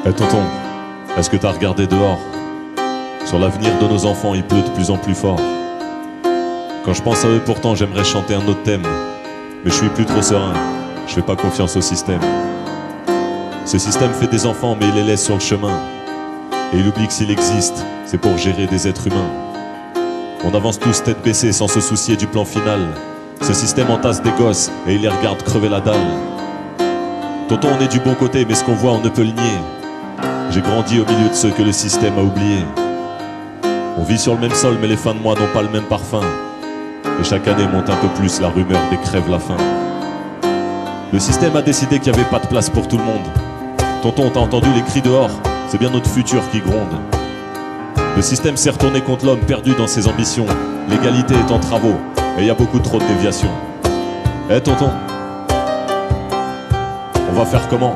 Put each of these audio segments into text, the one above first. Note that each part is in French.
Eh tonton, est-ce que t'as regardé dehors? Sur l'avenir de nos enfants, il pleut de plus en plus fort. Quand je pense à eux, pourtant, j'aimerais chanter un autre thème. Mais je suis plus trop serein, je fais pas confiance au système. Ce système fait des enfants, mais il les laisse sur le chemin. Et il oublie que s'il existe, c'est pour gérer des êtres humains. On avance tous tête baissée sans se soucier du plan final. Ce système entasse des gosses et il les regarde crever la dalle. Tonton, on est du bon côté, mais ce qu'on voit, on ne peut le nier. J'ai grandi au milieu de ceux que le système a oubliés. On vit sur le même sol, mais les fins de mois n'ont pas le même parfum. Et chaque année monte un peu plus la rumeur des crèves la faim. Le système a décidé qu'il n'y avait pas de place pour tout le monde. Tonton, t'as entendu les cris dehors? C'est bien notre futur qui gronde. Le système s'est retourné contre l'homme perdu dans ses ambitions. L'égalité est en travaux et il y a beaucoup trop de déviations. Eh tonton, on va faire comment?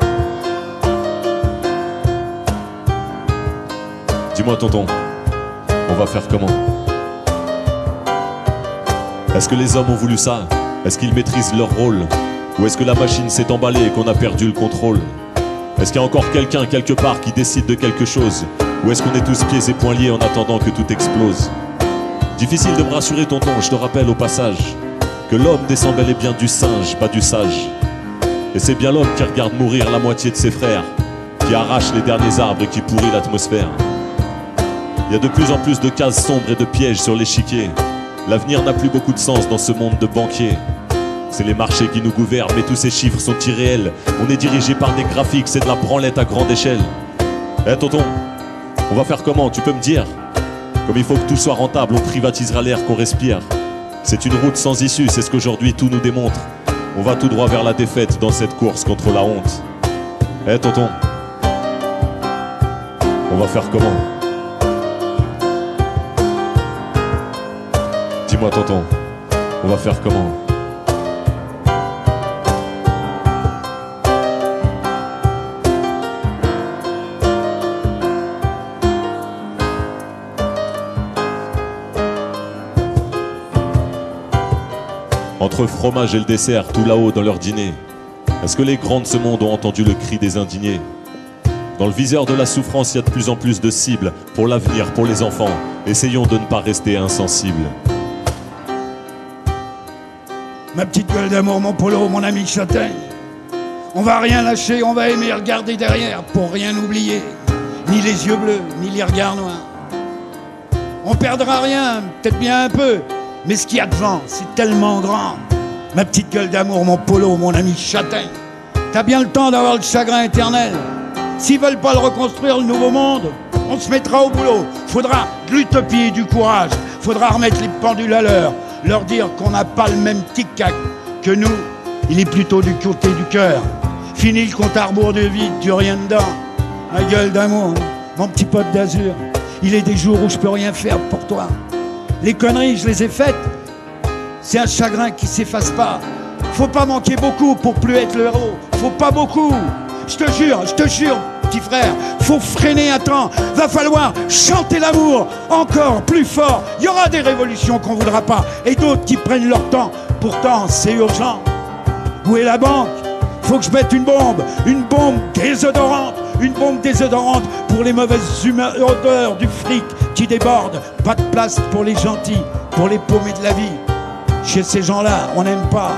Dis-moi tonton, on va faire comment? Est-ce que les hommes ont voulu ça? Est-ce qu'ils maîtrisent leur rôle? Ou est-ce que la machine s'est emballée et qu'on a perdu le contrôle? Est-ce qu'il y a encore quelqu'un quelque part qui décide de quelque chose? Ou est-ce qu'on est tous pieds et poings liés en attendant que tout explose? Difficile de me rassurer tonton, je te rappelle au passage que l'homme descend bel et bien du singe, pas du sage. Et c'est bien l'homme qui regarde mourir la moitié de ses frères, qui arrache les derniers arbres et qui pourrit l'atmosphère. Il y a de plus en plus de cases sombres et de pièges sur l'échiquier. L'avenir n'a plus beaucoup de sens dans ce monde de banquiers. C'est les marchés qui nous gouvernent, mais tous ces chiffres sont irréels. On est dirigé par des graphiques, c'est de la branlette à grande échelle. Eh tonton, on va faire comment, tu peux me dire? Comme il faut que tout soit rentable, on privatisera l'air qu'on respire. C'est une route sans issue, c'est ce qu'aujourd'hui tout nous démontre. On va tout droit vers la défaite dans cette course contre la honte. Eh tonton, on va faire comment? Dis-moi tonton, on va faire comment? Entre fromage et le dessert, tout là-haut dans leur dîner. Est-ce que les grands de ce monde ont entendu le cri des indignés? Dans le viseur de la souffrance, il y a de plus en plus de cibles. Pour l'avenir, pour les enfants, essayons de ne pas rester insensibles. Ma petite gueule d'amour, mon polo, mon ami châtaigne. On va rien lâcher, on va aimer regarder derrière pour rien oublier. Ni les yeux bleus, ni les regards noirs. On perdra rien, peut-être bien un peu, mais ce qu'il y a devant, c'est tellement grand. Ma petite gueule d'amour, mon polo, mon ami châtaigne. T'as bien le temps d'avoir le chagrin éternel. S'ils veulent pas le reconstruire, le nouveau monde, on se mettra au boulot. Faudra de l'utopie et du courage. Faudra remettre les pendules à l'heure. Leur dire qu'on n'a pas le même tic-tac que nous. Il est plutôt du côté du cœur. Fini le compte à rebours de vide, du rien dedans. Ma gueule d'amour, mon petit pote d'azur. Il est des jours où je peux rien faire pour toi. Les conneries, je les ai faites. C'est un chagrin qui s'efface pas. Faut pas manquer beaucoup pour plus être le héros. Faut pas beaucoup. Je te jure, petit frère, faut freiner un temps. Va falloir chanter l'amour encore plus fort. Il y aura des révolutions qu'on voudra pas et d'autres qui prennent leur temps. Pourtant, c'est urgent. Où est la banque? Faut que je mette une bombe désodorante. Une bombe désodorante pour les mauvaises odeurs du fric qui déborde. Pas de place pour les gentils, pour les paumés de la vie. Chez ces gens-là, on n'aime pas,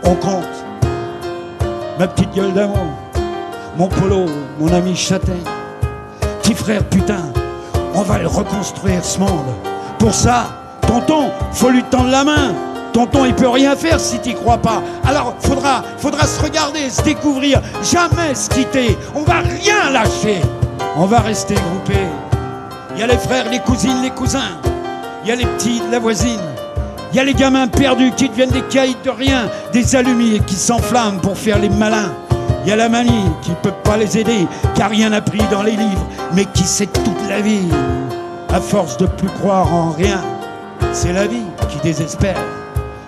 on compte. Ma petite gueule d'amour, mon polo, mon ami châtaigne. Petit frère, putain, on va le reconstruire ce monde. Pour ça, tonton, faut lui tendre la main. Tonton, il peut rien faire si t'y crois pas. Alors, faudra se regarder, se découvrir, jamais se quitter. On va rien lâcher. On va rester groupés. Il y a les frères, les cousines, les cousins. Il y a les petits de la voisine. Il y a les gamins perdus qui deviennent des caïds de rien, des allumis qui s'enflamment pour faire les malins. Il y a la mamie qui peut pas les aider, qui a rien appris dans les livres, mais qui sait toute la vie. À force de plus croire en rien, c'est la vie qui désespère.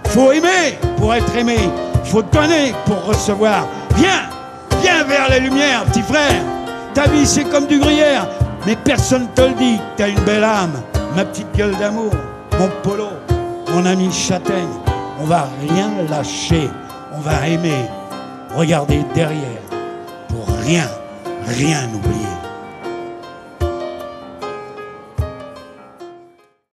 Faut aimer pour être aimé, faut donner pour recevoir. Viens vers la lumière, petit frère. Ta vie c'est comme du gruyère, mais personne te le dit. T'as une belle âme, ma petite gueule d'amour, mon polo, mon ami châtaigne. On va rien lâcher, on va aimer, regarder derrière pour rien rien oublier.